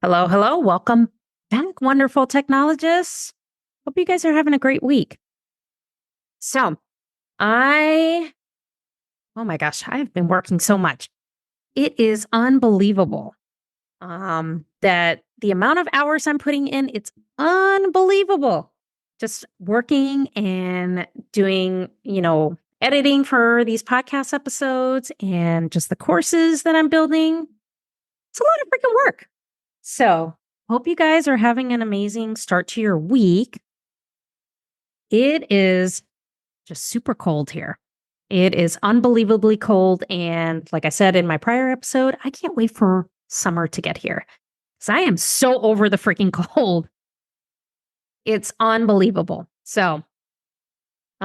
Hello, hello. Welcome back, wonderful technologists. Hope you guys are having a great week. So, I, oh my gosh, I've been working so much. It is unbelievable that the amount of hours I'm putting in, it's unbelievable. Just working and doing, editing for these podcast episodes and just the courses that I'm building. It's a lot of freaking work. So, hope you guys are having an amazing start to your week. It is just super cold here. It is unbelievably cold. And like I said in my prior episode, I can't wait for summer to get here because I am so over the freaking cold. It's unbelievable. So,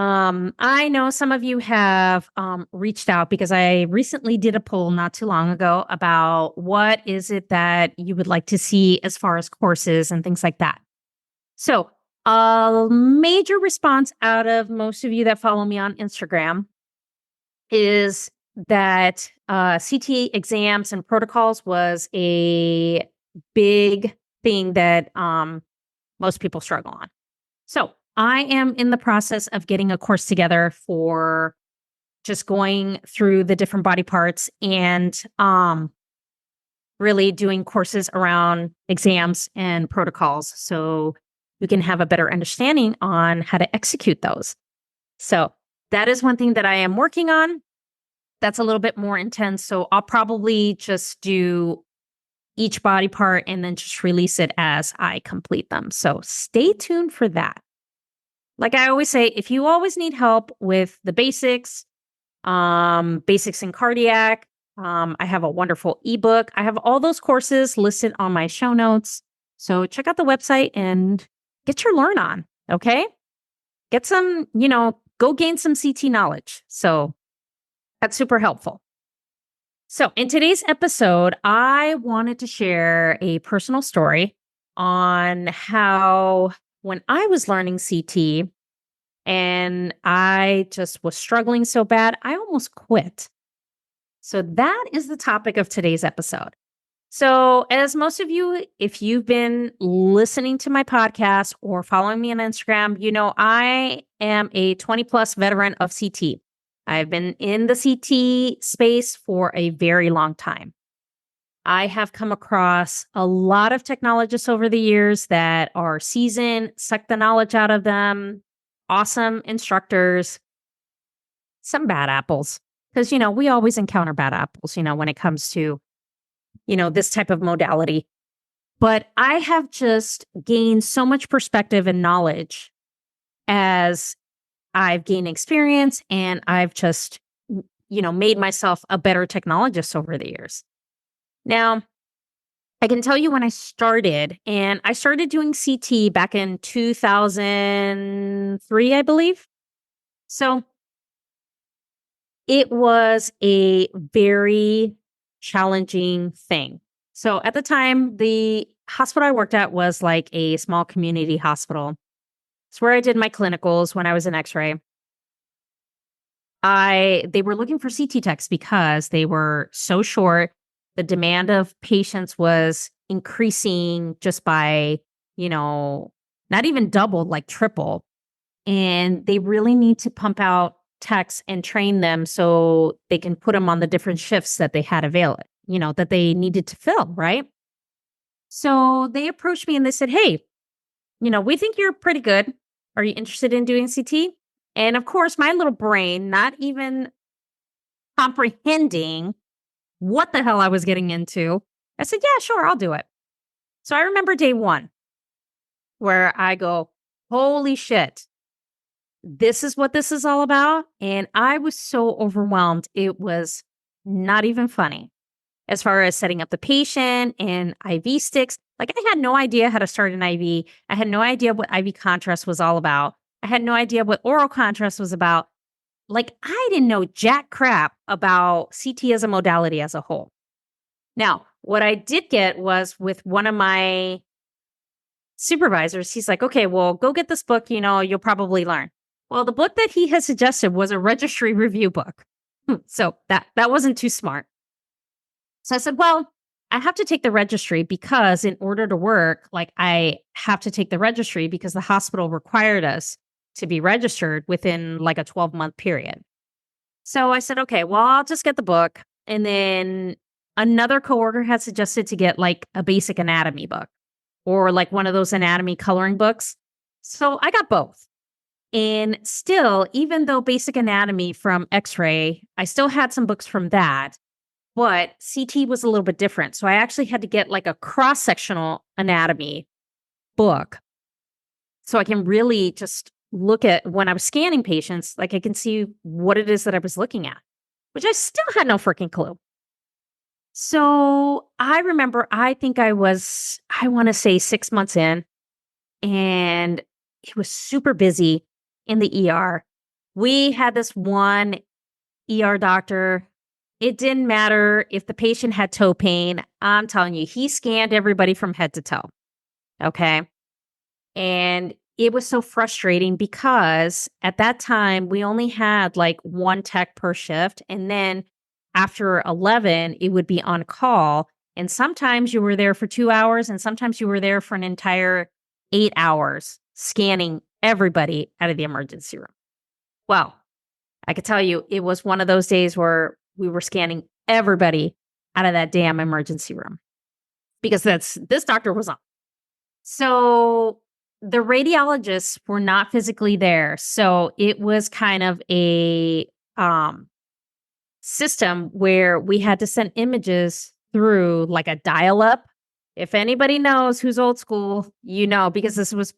I know some of you have reached out because I recently did a poll not too long ago about what is it that you would like to see as far as courses and things like that. So, a major response out of most of you that follow me on Instagram is that CT exams and protocols was a big thing that most people struggle on. So, I am in the process of getting a course together for just going through the different body parts and really doing courses around exams and protocols so you can have a better understanding on how to execute those. So that is one thing that I am working on. That's a little bit more intense. So I'll probably just do each body part and then just release it as I complete them. So stay tuned for that. Like I always say, if you always need help with the basics, basics in cardiac, I have a wonderful ebook. I have all those courses listed on my show notes. So check out the website and get your learn on. Okay. Get some, go gain some CT knowledge. So that's super helpful. So in today's episode, I wanted to share a personal story on how when I was learning CT and I just was struggling so bad, I almost quit. So that is the topic of today's episode. So, as most of you, if you've been listening to my podcast or following me on Instagram, you know I am a 20 plus veteran of CT. I've been in the CT space for a very long time. I have come across a lot of technologists over the years that are seasoned, suck the knowledge out of them, awesome instructors, some bad apples. Because, we always encounter bad apples, when it comes to, this type of modality. But I have just gained so much perspective and knowledge as I've gained experience and I've just, made myself a better technologist over the years. Now, I can tell you when I started, and I started doing CT back in 2003, I believe. So it was a very challenging thing. So at the time, the hospital I worked at was like a small community hospital. It's where I did my clinicals when I was in X-ray. They were looking for CT techs because they were so short. The demand of patients was increasing just by, not even double, like triple. And they really need to pump out techs and train them so they can put them on the different shifts that they had available, that they needed to fill, right? So they approached me and they said, "Hey, we think you're pretty good. Are you interested in doing CT?" And of course, my little brain, not even comprehending what the hell I was getting into, I said, "Yeah, sure, I'll do it." So I remember day one where I go, "Holy shit. This is what this is all about." And I was so overwhelmed. It was not even funny as far as setting up the patient and IV sticks. Like I had no idea how to start an IV. I had no idea what IV contrast was all about. I had no idea what oral contrast was about. Like I didn't know jack crap about CT as a modality as a whole. Now, what I did get was with one of my supervisors, he's like, "Okay, well, go get this book, you'll probably learn." Well, the book that he had suggested was a registry review book. So that wasn't too smart. So I said, "Well, I have to take the registry because in order to work, like I have to take the registry because the hospital required us to be registered within like a 12-month period. So I said, okay, well, I'll just get the book. And then another coworker had suggested to get like a basic anatomy book or like one of those anatomy coloring books. So I got both. And still, even though basic anatomy from x-ray, I still had some books from that, but CT was a little bit different. So I actually had to get like a cross-sectional anatomy book so I can really just look at when I was scanning patients, like I can see what it is that I was looking at, which I still had no freaking clue. So I remember, I think I want to say 6 months in, and it was super busy in the ER. We had this one ER doctor. It didn't matter if the patient had toe pain. I'm telling you, he scanned everybody from head to toe. Okay. And it was so frustrating because at that time we only had like one tech per shift. And then after 11, it would be on call. And sometimes you were there for 2 hours and sometimes you were there for an entire 8 hours scanning everybody out of the emergency room. Well, I could tell you it was one of those days where we were scanning everybody out of that damn emergency room because this doctor was on. So the radiologists were not physically there. So it was kind of a system where we had to send images through like a dial up. If anybody knows who's old school, because this was,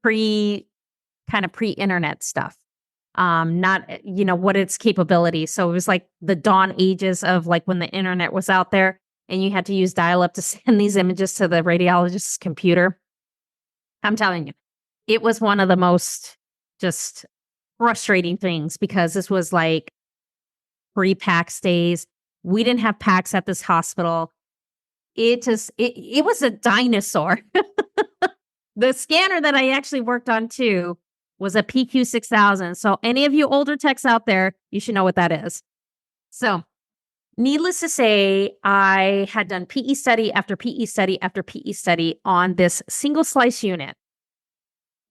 pre pre-internet stuff. Not, what its capabilities. So it was like the dawn ages of like when the internet was out there and you had to use dial up to send these images to the radiologist's computer. I'm telling you, it was one of the most just frustrating things because this was like pre-PACS days. We didn't have PACS at this hospital. It was a dinosaur. The scanner that I actually worked on too was a PQ6000. So any of you older techs out there, you should know what that is. So needless to say, I had done PE study after PE study after PE study on this single slice unit.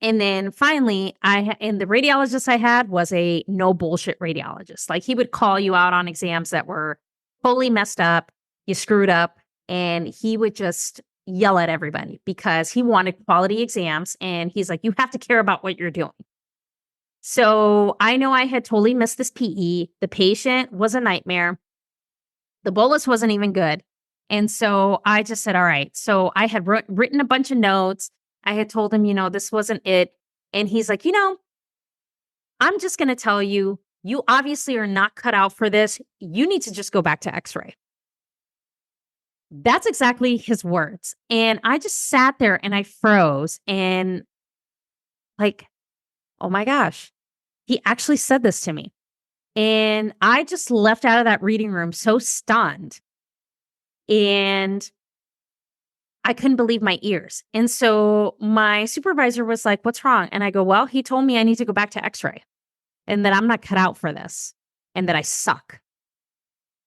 And then finally, and the radiologist I had was a no bullshit radiologist. Like he would call you out on exams that were totally messed up, you screwed up, and he would just yell at everybody because he wanted quality exams. And he's like, you have to care about what you're doing. So I know I had totally missed this PE. The patient was a nightmare. The bolus wasn't even good. And so I just said, all right. So I had written a bunch of notes. I had told him, this wasn't it. And he's like, I'm just going to tell you, you obviously are not cut out for this. You need to just go back to x-ray. That's exactly his words. And I just sat there and I froze and like, oh my gosh, he actually said this to me. And I just left out of that reading room so stunned. And I couldn't believe my ears. And so my supervisor was like, what's wrong? And I go, well, he told me I need to go back to x-ray and that I'm not cut out for this and that I suck.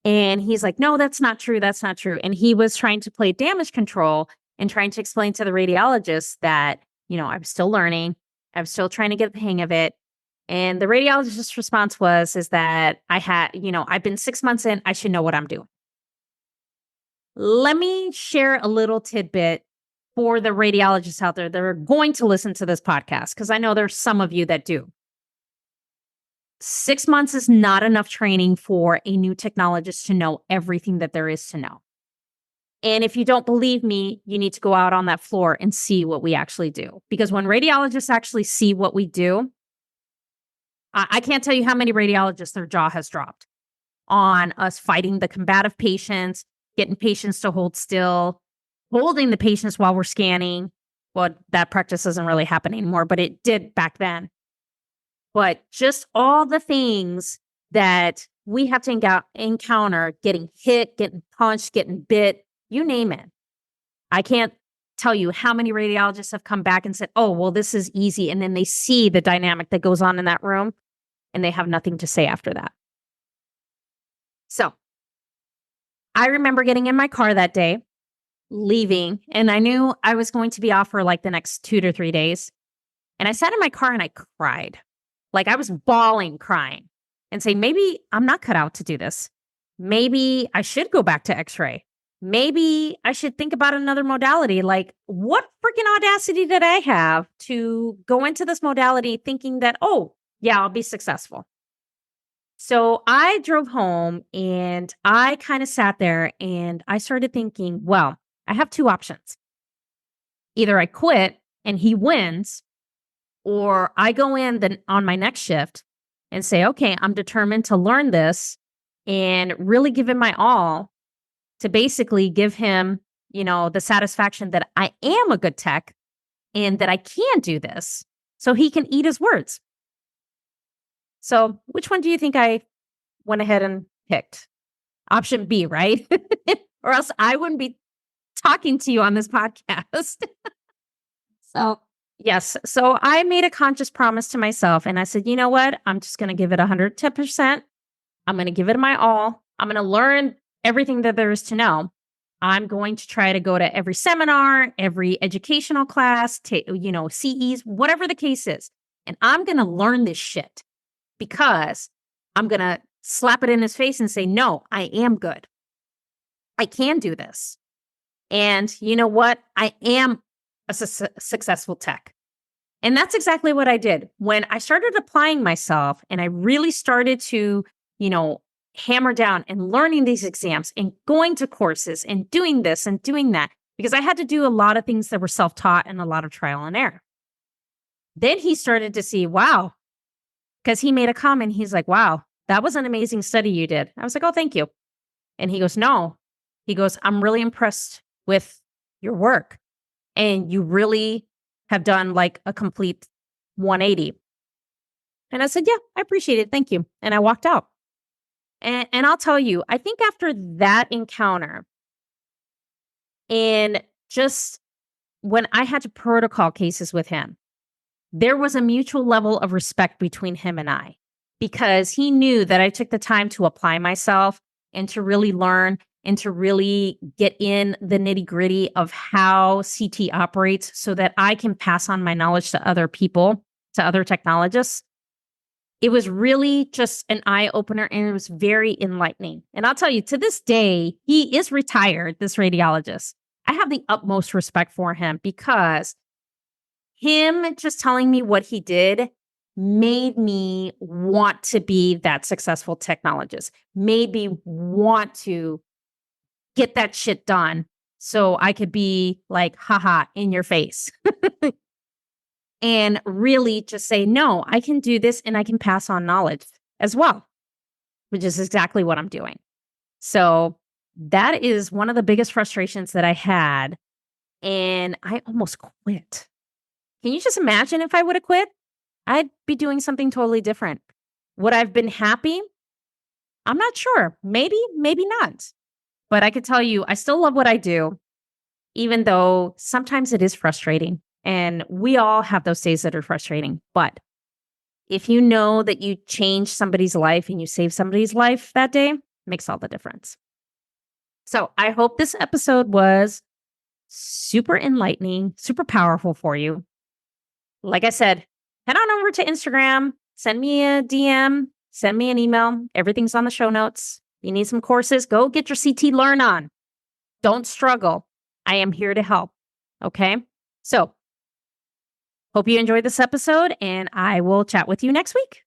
And he's like, no, that's not true. That's not true. And he was trying to play damage control and trying to explain to the radiologist that, I'm still learning. I'm still trying to get the hang of it. And the radiologist's response is that I've been 6 months in, I should know what I'm doing. Let me share a little tidbit for the radiologists out there that are going to listen to this podcast, because I know there's some of you that do. 6 months is not enough training for a new technologist to know everything that there is to know. And if you don't believe me, you need to go out on that floor and see what we actually do. Because when radiologists actually see what we do, I can't tell you how many radiologists their jaw has dropped on us fighting the combative patients, getting patients to hold still, holding the patients while we're scanning. Well, that practice doesn't really happen anymore, but it did back then. But just all the things that we have to encounter, getting hit, getting punched, getting bit, you name it. I can't tell you how many radiologists have come back and said, oh, well, this is easy. And then they see the dynamic that goes on in that room and they have nothing to say after that. So I remember getting in my car that day, leaving, and I knew I was going to be off for like the next 2 to 3 days. And I sat in my car and I cried. Like I was bawling, crying, and saying, maybe I'm not cut out to do this. Maybe I should go back to x ray. Maybe I should think about another modality. Like, what freaking audacity did I have to go into this modality thinking that, oh, yeah, I'll be successful? So I drove home and I kind of sat there and I started thinking, well, I have two options. Either I quit and he wins, or I go in then on my next shift and say, okay, I'm determined to learn this and really give it my all to basically give him, the satisfaction that I am a good tech and that I can do this so he can eat his words. So, which one do you think I went ahead and picked? Option B, right? Or else I wouldn't be talking to you on this podcast. So, yes. So I made a conscious promise to myself and I said, you know what? I'm just going to give it 110%. I'm going to give it my all. I'm going to learn everything that there is to know. I'm going to try to go to every seminar, every educational class, CEs, whatever the case is. And I'm going to learn this shit because I'm going to slap it in his face and say, no, I am good. I can do this. And you know what? I am a successful tech. And that's exactly what I did. When I started applying myself and I really started to, hammer down and learning these exams and going to courses and doing this and doing that, because I had to do a lot of things that were self-taught and a lot of trial and error. Then he started to see, wow, because he made a comment. He's like, wow, that was an amazing study you did. I was like, oh, thank you. And he goes, no. He goes, I'm really impressed with your work. And you really have done like a complete 180. And I said, yeah, I appreciate it. Thank you. And I walked out. And I'll tell you, I think after that encounter and just when I had to protocol cases with him, there was a mutual level of respect between him and I because he knew that I took the time to apply myself and to really learn and to really get in the nitty gritty of how CT operates so that I can pass on my knowledge to other people, to other technologists. It was really just an eye opener and it was very enlightening. And I'll tell you, to this day, he is retired, this radiologist. I have the utmost respect for him because him just telling me what he did made me want to be that successful technologist, made me want to get that shit done so I could be like, haha, in your face. And really just say, no, I can do this and I can pass on knowledge as well, which is exactly what I'm doing. So that is one of the biggest frustrations that I had. And I almost quit. Can you just imagine if I would have quit? I'd be doing something totally different. Would I have been happy? I'm not sure. Maybe, maybe not. But I could tell you, I still love what I do, even though sometimes it is frustrating. And we all have those days that are frustrating. But if you know that you change somebody's life and you save somebody's life that day, it makes all the difference. So I hope this episode was super enlightening, super powerful for you. Like I said, head on over to Instagram, send me a DM, send me an email. Everything's on the show notes. You need some courses, go get your CT Learn on. Don't struggle. I am here to help. Okay? So, hope you enjoyed this episode and I will chat with you next week.